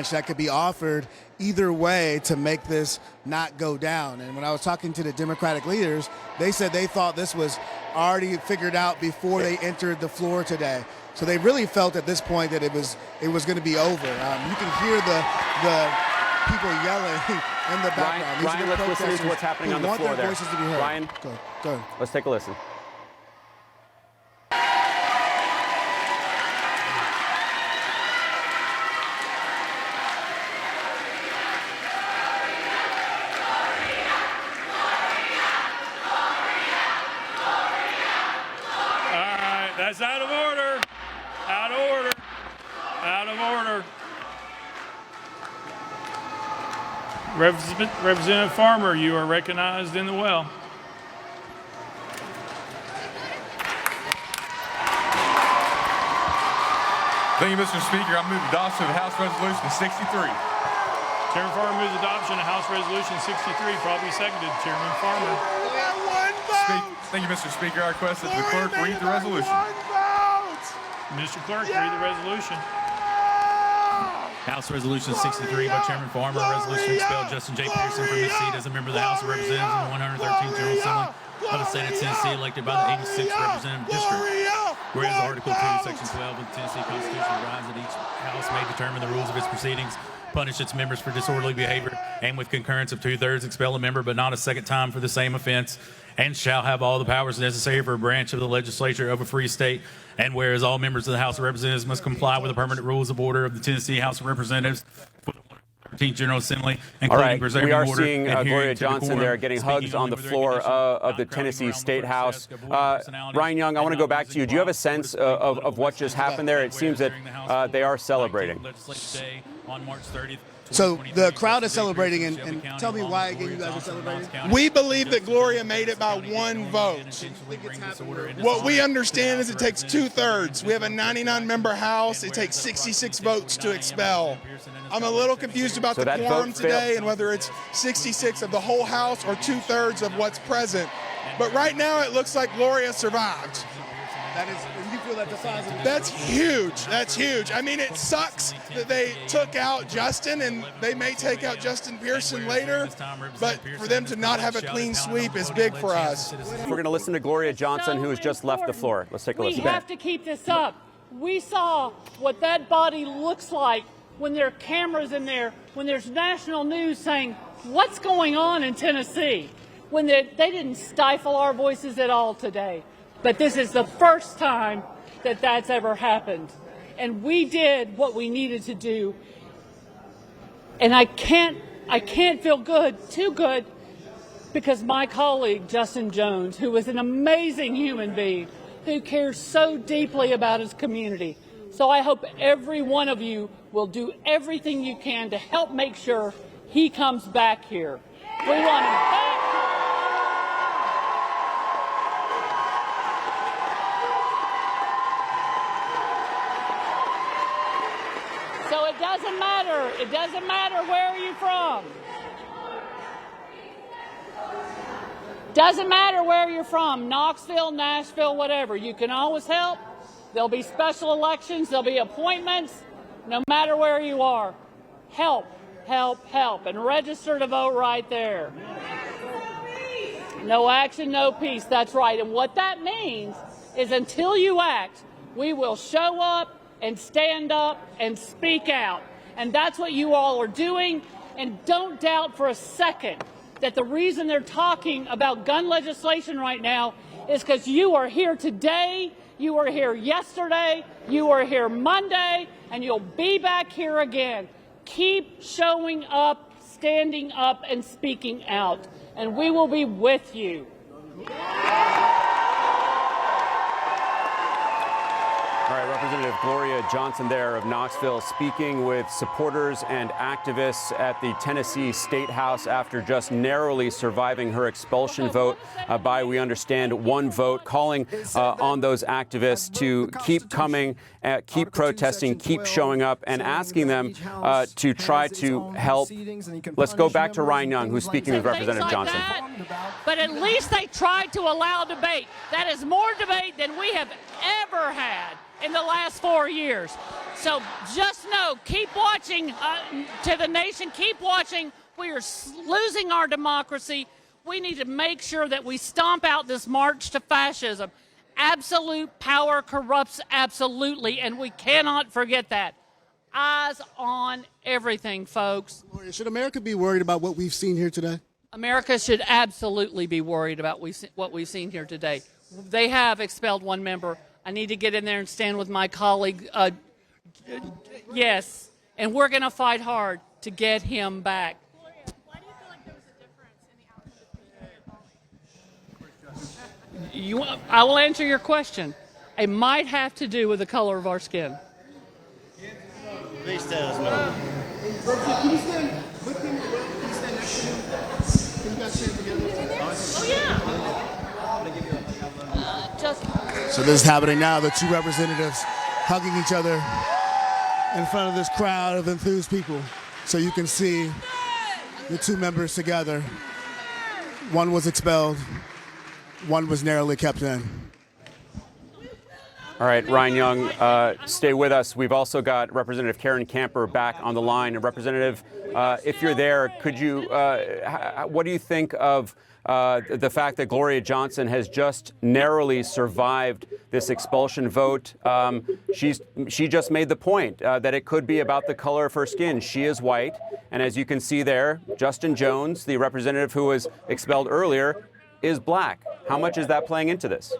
branch that could be offered either way to make this not go down. And when I was talking to the Democratic leaders, they said they thought this was already figured out before they entered the floor today. So they really felt at this point that it was going to be over. You can hear the people yelling in the background. Ryan, let's listen to what's happening on the floor there. Voices to be heard. Ryan, go ahead. Let's take a listen. That's out of order. Out of order. Out of order. Representative Farmer, you are recognized in the well. Thank you, Mr. Speaker. I move adoption of House Resolution 63. Chairman Farmer moves adoption of House Resolution 63, probably seconded. Chairman Farmer. Thank you, Mr. Speaker. I request that the clerk read the resolution. Mr. Clerk, read the resolution. House Resolution 63 by Chairman Farmer, a resolution to expel Justin J. Pearson from his seat as a member of the House of Representatives in the 113th General Assembly of the State of Tennessee, elected by the 86th Representative District. Whereas Article 2, Section 12 of the Tennessee Constitution provides that each House may determine the rules of its proceedings, punish its members for disorderly behavior, and with concurrence of 2/3 expel a member, but not a second time for the same offense, and shall have all the powers necessary for a branch of the legislature of a free state. And whereas all members of the House of Representatives must comply with the permanent rules of order of the Tennessee House of Representatives for the 113th General Assembly, including All right, preserving we are order, seeing Gloria to Johnson decorum, there getting hugs on the floor of the Tennessee State House. Ryan Young, I want to go back to you. Do you have a sense of what just happened there? It seems that they are celebrating. On March 30th. So the crowd is celebrating, and tell me why again you guys are celebrating? We believe that Gloria made it by one vote. What we understand is it takes 2/3. We have a 99-member House. It takes 66 votes to expel. I'm a little confused about the quorum today and whether it's 66 of the whole House or 2/3 of what's present. But right now it looks like Gloria survived. That is, you feel that's a positive? That's huge. That's huge. I mean, it sucks that they took out Justin, and they may take out Justin Pearson later, but for them to not have a clean sweep is big for us. We're going to listen to Gloria Johnson, who has just left the floor. Let's take a listen. We have to keep this up. We saw what that body looks like when there are cameras in there, when there's national news saying, what's going on in Tennessee? When they didn't stifle our voices at all today. But this is the first time that that's ever happened. And we did what we needed to do. And I can't feel too good, because my colleague, Justin Jones, who is an amazing human being, who cares so deeply about his community. So I hope every one of you will do everything you can to help make sure he comes back here. We want him back. So it doesn't matter. It doesn't matter where are you from. Doesn't matter where you're from, Knoxville, Nashville, whatever. You can always help. There'll be special elections. There'll be appointments. No matter where you are, help, help, help. And register to vote right there. No action, no peace. That's right. And what that means is until you act, we will show up and stand up and speak out. And that's what you all are doing. And don't doubt for a second that the reason they're talking about gun legislation right now is because you are here today, you were here yesterday, you were here Monday, and you'll be back here again. Keep showing up, standing up, and speaking out, and we will be with you. All right, Representative Gloria Johnson there of Knoxville speaking with supporters and activists at the Tennessee State House after just narrowly surviving her expulsion vote by, we understand, one vote, calling on those activists to keep coming, keep protesting, keep showing up, and asking them to try to help. Let's go back to Ryan Young, who's speaking with Representative Johnson. But at least they tried to allow debate. That is more debate than we have ever had. in the last 4 years. So just know, keep watching to the nation, keep watching. We are losing our democracy. We need to make sure that we stomp out this march to fascism. Absolute power corrupts absolutely, and we cannot forget that. Eyes on everything, folks. Gloria, should America be worried about what we've seen here today? America should absolutely be worried about what we've seen here today. They have expelled one member. I need to get in there and stand with my colleague. Yes, and we're going to fight hard to get him back. Gloria, why do you feel like there was a difference in the outcome of the polling? I will answer your question. It might have to do with the color of our skin. Please tell us more. Can you stand with him? Can you stand next to him? Can you guys stand together? Oh, yeah. So this is happening now. The two representatives hugging each other in front of this crowd of enthused people. So you can see the two members together. One was expelled. One was narrowly kept in. All right, Ryan Young, stay with us. We've also got Representative Karen Camper back on the line. Representative, if you're there, could you, what do you think of the fact that Gloria Johnson has just narrowly survived this expulsion vote? She just made the point that it could be about the color of her skin. She is white, and as you can see there, Justin Jones, the representative who was expelled earlier, is black. How much is that playing into this?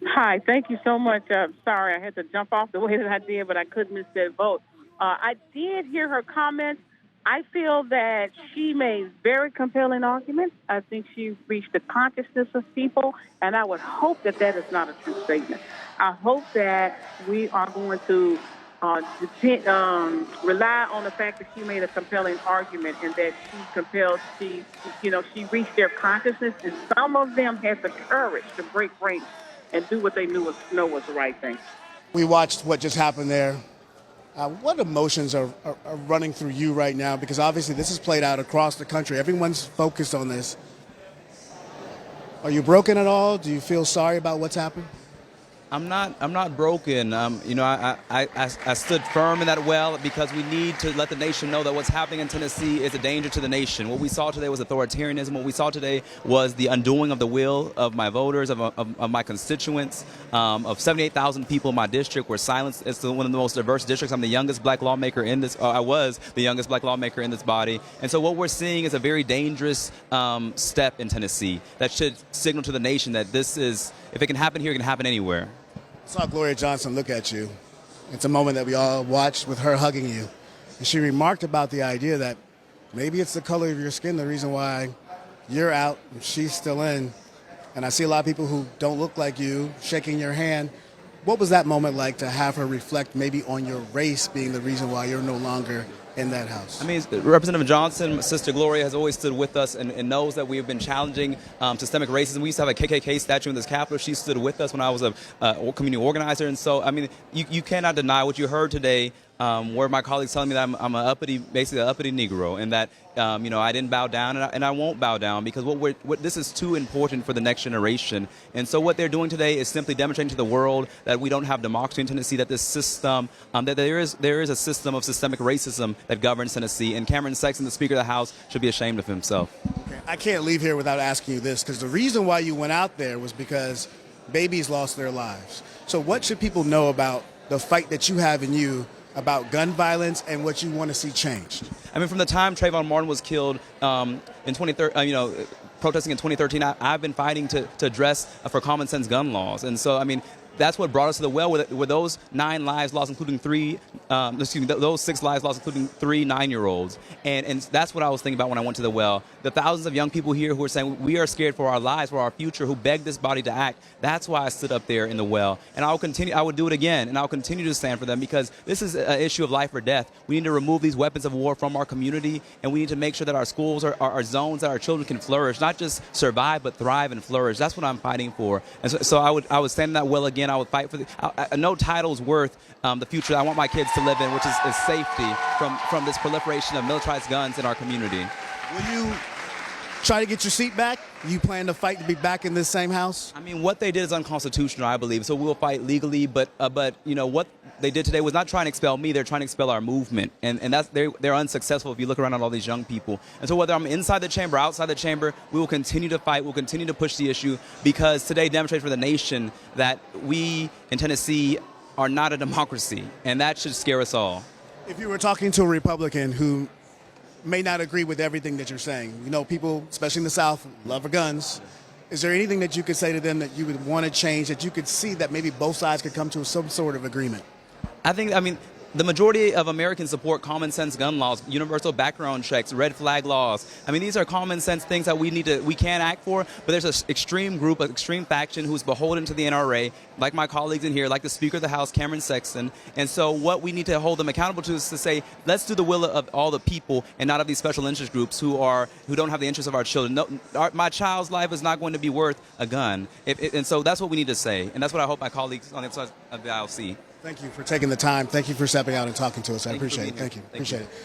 Hi, thank you so much. Sorry, I had to jump off the way that I did, but I couldn't miss that vote. I did hear her comments. I feel that she made very compelling arguments. I think she reached the consciousness of people, and I would hope that that is not a true statement. I hope that we are going to rely on the fact that she made a compelling argument and that she reached their consciousness, and some of them had the courage to break ranks and do what they know was the right thing. We watched what just happened there. What emotions are running through you right now? Because obviously this is played out across the country. Everyone's focused on this. Are you broken at all? Do you feel sorry about what's happened? I'm not broken. I stood firm in that well because we need to let the nation know that what's happening in Tennessee is a danger to the nation. What we saw today was authoritarianism. What we saw today was the undoing of the will of my voters, of my constituents, of 78,000 people in my district were silenced. It's one of the most diverse districts. I'm the youngest black lawmaker in this. I was the youngest black lawmaker in this body. And so what we're seeing is a very dangerous step in Tennessee that should signal to the nation that this is, if it can happen here, it can happen anywhere. I saw Gloria Johnson look at you. It's a moment that we all watched with her hugging you. And she remarked about the idea that maybe it's the color of your skin, the reason why you're out and she's still in. And I see a lot of people who don't look like you shaking your hand. What was that moment like to have her reflect maybe on your race being the reason why you're no longer in that house? I mean, Representative Johnson, Sister Gloria, has always stood with us and knows that we have been challenging systemic racism. We used to have a KKK statue in this Capitol. She stood with us when I was a community organizer. And so, I mean, you cannot deny what you heard today, where my colleagues telling me that I'm basically an uppity Negro, and that I didn't bow down, and I won't bow down, because this is too important for the next generation. And so what they're doing today is simply demonstrating to the world that we don't have democracy in Tennessee, that this system, that there is a system of systemic racism that governs Tennessee, and Cameron Sexton, the Speaker of the House, should be ashamed of himself. Okay. I can't leave here without asking you this, because the reason why you went out there was because babies lost their lives. So what should people know about the fight that you have in you about gun violence and what you want to see changed? I mean, from the time Trayvon Martin was killed in 2013, protesting in 2013, I've been fighting to address for common sense gun laws. And so, I mean, that's what brought us to the well, were those 9 lives lost, including those 6 lives lost, including 3 9-year-olds. And that's what I was thinking about when I went to the well. The thousands of young people here who are saying we are scared for our lives, for our future, who begged this body to act. That's why I stood up there in the well. And I will do it again, and I'll continue to stand for them, because this is an issue of life or death. We need to remove these weapons of war from our community, and we need to make sure that our schools are zones that our children can flourish, not just survive, but thrive and flourish. That's what I'm fighting for. And so I would stand in that well again. I would fight for no title's worth the future I want my kids to live in, which is safety from this proliferation of militarized guns in our community. try to get your seat back? You plan to fight to be back in this same house? I mean, what they did is unconstitutional, I believe. So we'll fight legally, but you know what they did today was not trying to expel me. They're trying to expel our movement, and that's they're unsuccessful. If you look around at all these young people, and so whether I'm inside the chamber, outside the chamber, we will continue to fight. We'll continue to push the issue because today demonstrates for the nation that we in Tennessee are not a democracy, and that should scare us all. If you were talking to a Republican who may not agree with everything that you're saying, you know, people, especially in the South, love for guns. Is there anything that you could say to them that you would want to change, that you could see that maybe both sides could come to some sort of agreement? I mean, the majority of Americans support common sense gun laws, universal background checks, red flag laws. I mean, these are common sense things that we can act for, but there's an extreme group, an extreme faction who's beholden to the NRA, like my colleagues in here, like the Speaker of the House, Cameron Sexton. And so what we need to hold them accountable to is to say, let's do the will of all the people and not of these special interest groups who don't have the interests of our children. No, my child's life is not going to be worth a gun. And so that's what we need to say. And that's what I hope my colleagues on the other side of the aisle see. Thank you for taking the time. Thank you for stepping out and talking to us. I appreciate it. Thank you. Appreciate it.